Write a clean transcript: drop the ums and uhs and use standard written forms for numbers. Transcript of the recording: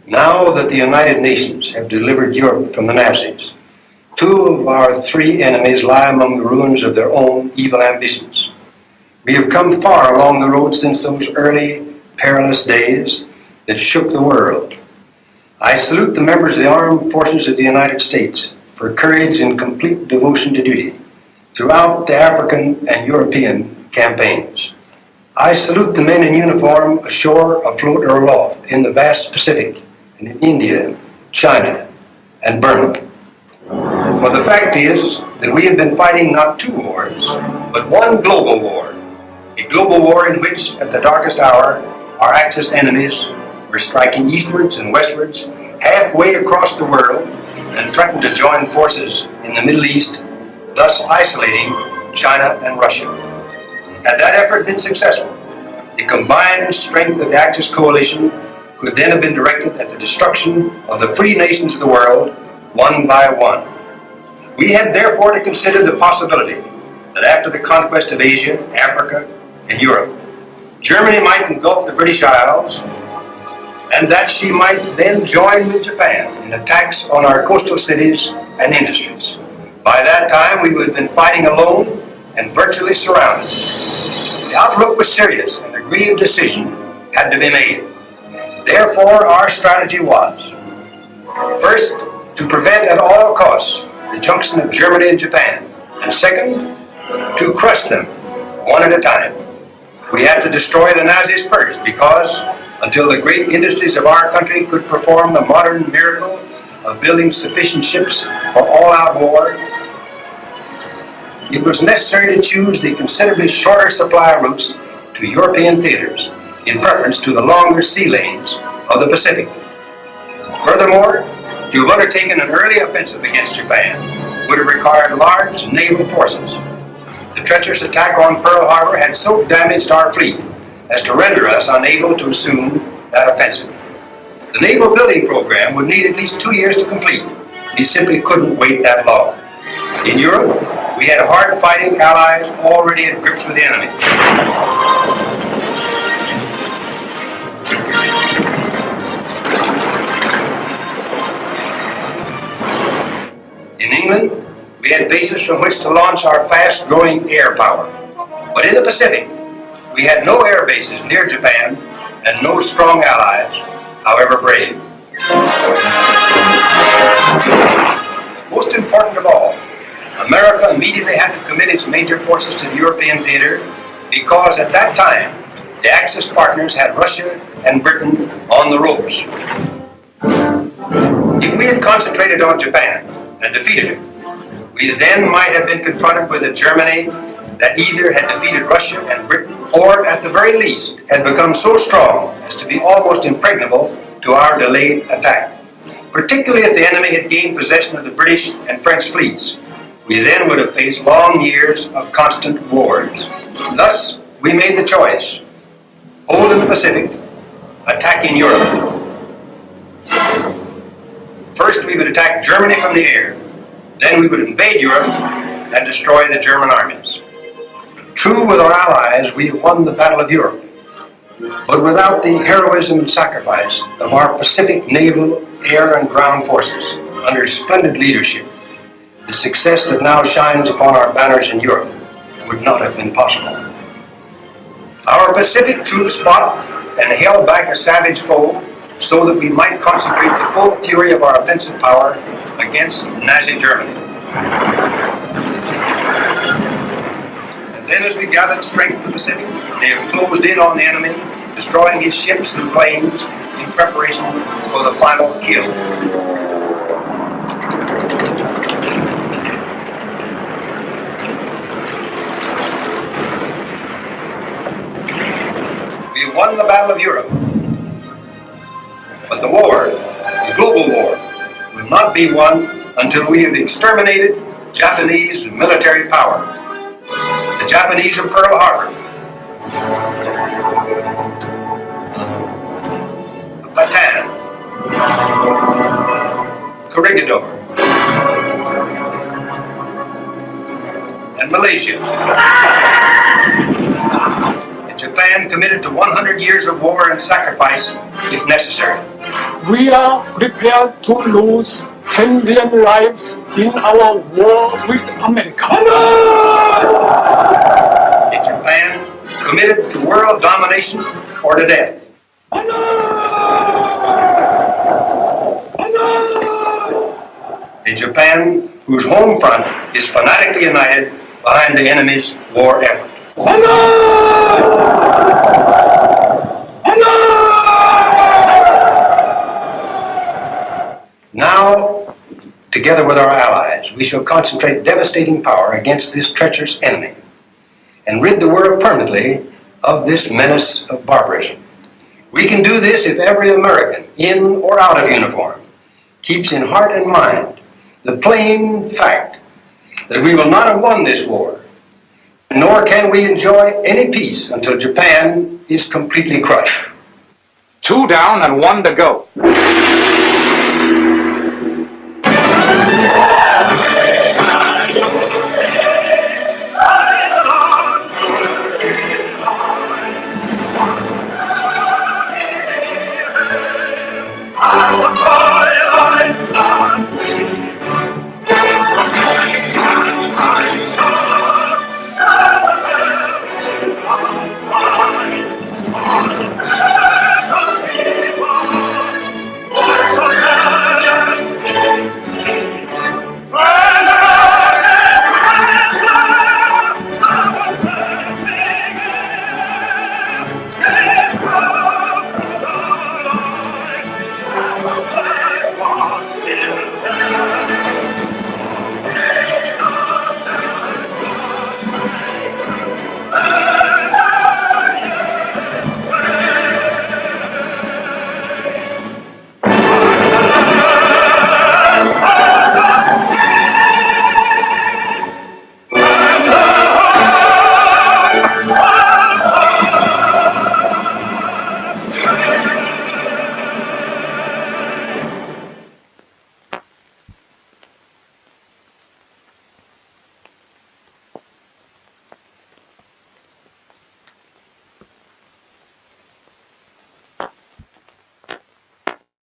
Now that the United Nations have delivered Europe from the Nazis, two of our three enemies lie among the ruins of their own evil ambitions. We have come far along the road since those early, perilous days that shook the world. I salute the members of the armed forces of the United States for courage and complete devotion to duty throughout the African and European campaigns. I salute the men in uniform ashore, afloat, or aloft in the vast Pacific, and in India, China, and Burma. For the fact is that we have been fighting not two wars, but one global war. A global war in which, at the darkest hour, our Axis enemies were striking eastwards and westwards, halfway across the world, and threatened to join forces in the Middle East, thus isolating China and Russia. Had that effort been successful, the combined strength of the Axis coalition could then have been directed at the destruction of the free nations of the world, one by one. We had therefore to consider the possibility that after the conquest of Asia, Africa, and Europe, Germany might engulf the British Isles, and that she might then join with Japan in attacks on our coastal cities and industries. By that time, we would have been fighting alone and virtually surrounded. The outlook was serious, and a grave decision had to be made. Therefore, our strategy was, first, to prevent at all costs the junction of Germany and Japan, and second, to crush them one at a time. We had to destroy the Nazis first because, until the great industries of our country could perform the modern miracle of building sufficient ships for all-out war, it was necessary to choose the considerably shorter supply routes to European theaters in preference to the longer sea lanes of the Pacific. Furthermore, to have undertaken an early offensive against Japan would have required large naval forces. The treacherous attack on Pearl Harbor had so damaged our fleet as to render us unable to assume that offensive. The naval building program would need at least 2 years to complete. We simply couldn't wait that long. In Europe, we had hard-fighting allies already at grips with the enemy. In England, we had bases from which to launch our fast-growing air power. But in the Pacific, we had no air bases near Japan and no strong allies, however brave. Most important of all, America immediately had to commit its major forces to the European theater because at that time, the Axis partners had Russia and Britain on the ropes. If we had concentrated on Japan and defeated it, we then might have been confronted with a Germany that either had defeated Russia and Britain, or at the very least had become so strong as to be almost impregnable to our delayed attack. Particularly if the enemy had gained possession of the British and French fleets, we then would have faced long years of constant wars. Thus, we made the choice: hold in the Pacific, attacking Europe. First, we would attack Germany from the air. Then we would invade Europe and destroy the German armies. True, with our allies, we have won the Battle of Europe. But without the heroism and sacrifice of our Pacific naval, air, and ground forces, under splendid leadership, the success that now shines upon our banners in Europe would not have been possible. Our Pacific troops fought and held back a savage foe so that we might concentrate the full fury of our offensive power against Nazi Germany. And then, as we gathered strength in the Pacific, they have closed in on the enemy, destroying his ships and planes in preparation for the final kill. We won the Battle of Europe. But the war, the global war, will not be won until we have exterminated Japanese military power. The Japanese of Pearl Harbor, Bataan, Corregidor, and Malaysia. And Japan committed to 100 years of war and sacrifice if necessary. We are prepared to lose 10 million lives in our war with America. In Japan, committed to world domination or to death. In Japan, whose home front is fanatically united behind the enemy's war effort. Now, together with our allies, we shall concentrate devastating power against this treacherous enemy and rid the world permanently of this menace of barbarism. We can do this if every American, in or out of uniform, keeps in heart and mind the plain fact that we will not have won this war, nor can we enjoy any peace until Japan is completely crushed. 2 down and 1 to go.